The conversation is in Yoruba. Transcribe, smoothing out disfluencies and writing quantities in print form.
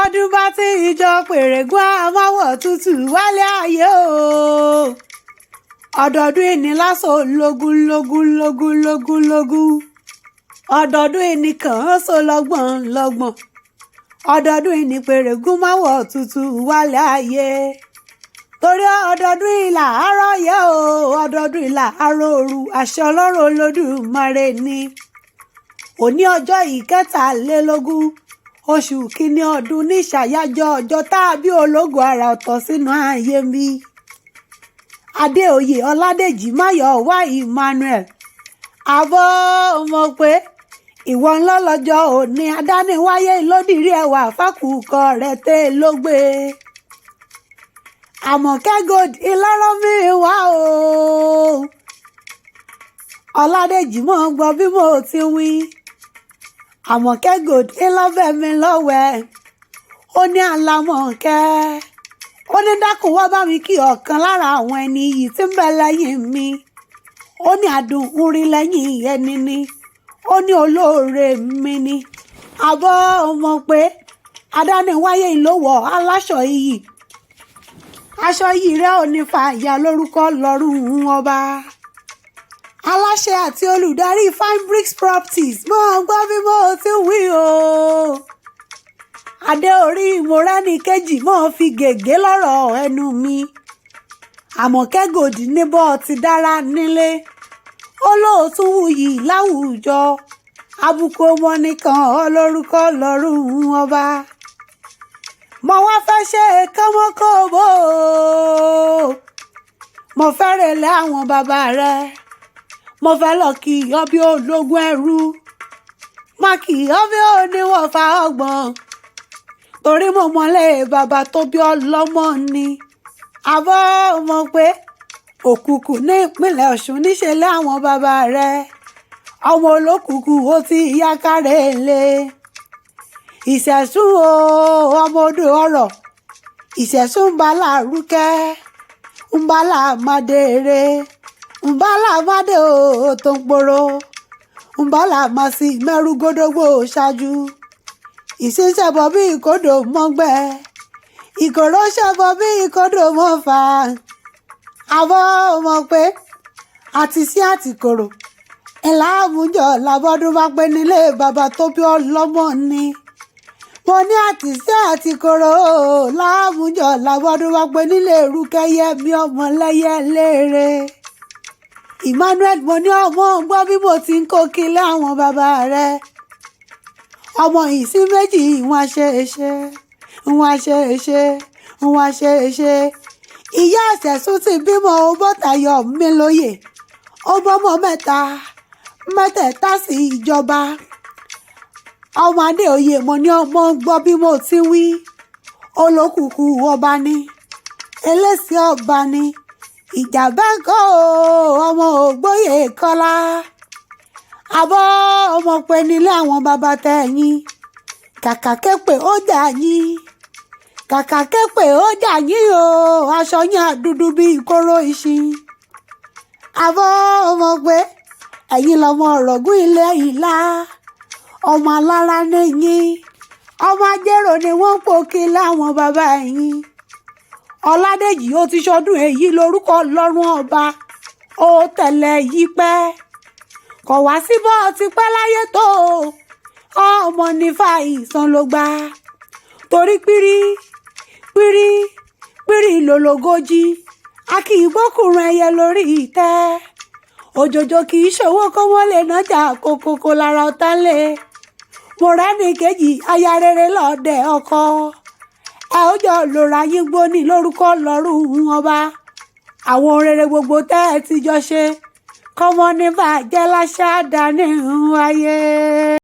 ọdún bá tí ìjọ pèrègùn àmáwọ̀ tútù wálé ayé o ọdọọdún ìní lásán lógún ọdọọdún ìní kàn án so lọ́gbọ̀n ọdọọdún ìní pèrègùn máwọ̀ tútù wálé ayé torí ọdọọdún ìlà àárọ̀ yẹ o ọdọọdún ìlà àárọ̀ òru àṣẹ Ọlọ́run Olódùmarè ni òní ọjọ́ ìkẹtàlélógún oṣù kínní ọdún ní ìṣàyájọ́ ọjọ́ tàbí ológo àrà ọ̀tọ̀ sínú ayé mi Adéoyè Ọládèjì Máyọ̀wá Emmanuel àbọ̀ mọ̀ pé ìwọ ńlọ lọ́jọ́ òní adániwáyé lódìrí ẹwà fákùkọ rẹ̀ tẹ́ ló gbé Àmọ̀kẹ́ Gold ìlọ́rọ̀ mi wá o Ọládèjì mọ̀ ń gbọ́ bí mo ti wí Àmọ̀kẹ́ Gold ìlọ́fẹ́ mi lọ́wẹ́ ó ní Àlàmọ̀kẹ́ ó ní dákun wá bá mi kí ọ̀kan lára àwọn ẹni yìí tí ń bẹ lẹ́yìn mi ó ní adùn orí lẹ́yìn ẹni ni ó ní olóore mi ni àbọ̀ ọmọ pé adániwáyé ìlówó aláṣọ iyì aṣọ yìí rẹ ò ní fàyà lórúkọ lọ́rùn ọba aláṣẹ àti olùdarí Fine Bricks Properties mo gbọ́ bí mo ti wí o adé orí ìmọ̀rẹ́ni kejì mo fi gègé lọ́rọ̀ ẹnu mi Àmọ̀kẹ́ Gold níbọ̀ ti dára nílé olóòtú wuyì láwùjọ àbùkù ọmọ nìkan olórúkọ lọ́rùn ọba mo wá fẹ́ ṣe kọ́mọ́kọ́bó mo fẹ́ relé àwọn bàbá rẹ̀ mo fẹ́ lọ kí ọbí ológun ẹrú má kí ọbí oníwọ̀fà ọgbọ̀n torí mo mọ̀lẹ́ bàbá tó bí ọlọ́mọ ni àbọ̀ mọ̀ pé Òkùkù ní ìpínlẹ̀ Ọ̀ṣun níṣẹ́lẹ̀ àwọn bàbá rẹ̀ ọmọ olókùkù ó ti yá kárẹ̀ lé ìṣẹ̀sùn o ọmọ odò ọ̀rọ̀ ìṣẹ̀sùn ń bá làrúkẹ́ ń bá làmádèrè ń bá làmádè o tó ń poro ń bá làmásì mẹ́rù gódógbò ṣáájú ìṣiṣẹ́bọ̀ bí ìkódò mọ́gbẹ́ ìkòrò ṣẹ́bọ̀ bí ìkódò mọ́fà àbọ̀ mọ̀ pé àti sí àtìkòrò ẹ̀là àmújọ làbọ́dún bá pé nílé bàbá tó bí ọlọ́mọ ni mo ní àtìsí àtìkòrò láàmújọ làbọ́dún bá pé nílé Rúkẹ́yẹ mi ọmọ lẹ́yẹ léèrè Emmanuel mo ní ọmọ gbọ́ bí mo ti ń kó kílé àwọn bàbá rẹ̀ ọmọ ìsí méjì wọn ṣe ìyá àṣẹ̀sùn ti bímọ Ọbọ́tayọ̀ mi lóye ọmọ mẹ́tẹ̀ẹ̀ta sí ìjọba ọmọ Adéoyè mo ní ọmọ gbọ́ bí mo ti wí olókùkù ọba ni eléṣì ọba ni ìjàbẹ́ńkọ́ ọmọ Ògbóyè Kọ́lá àbọ̀ ọmọ pé nílé àwọn bàbá tẹ̀yìn kàkà képè ó jà yín o aṣọ yẹn dúdú bíi kóró ìṣin àbọ̀ ọmọ pé ẹ̀yin lọmọ ọ̀rọ̀gún ilé ìlà ọmọ alára nìyín ọmọ ajérò ni wọ́n ń pòkè láwọn bàbá yín Ọládèjì ó ti ṣọdún èyí lórúkọ lọ́rùn ọba ó tẹ̀lé yí pẹ́ kọ̀ wá síbọ̀ ti pẹ́ láyé tó ọmọ nífà ìsan ló gbà torí pírí lòlógójì a kì í gbókùnrin ẹyẹ lórí ìtẹ́ òjòjò kì í ṣòwò kó wọ́n lè nájà kókókó lára ọ̀tá lé mo rẹ́ni kejì aya rere lọ́ọ̀dẹ̀ ọkọ ẹ ó jọ lòrà yín gbóni lórúkọ lọ́rùn ọba àwọn rere gbogbo tẹ́ ẹ ti jọ ṣe kọ́mọ ní bàjẹ́ láṣà dání ayé.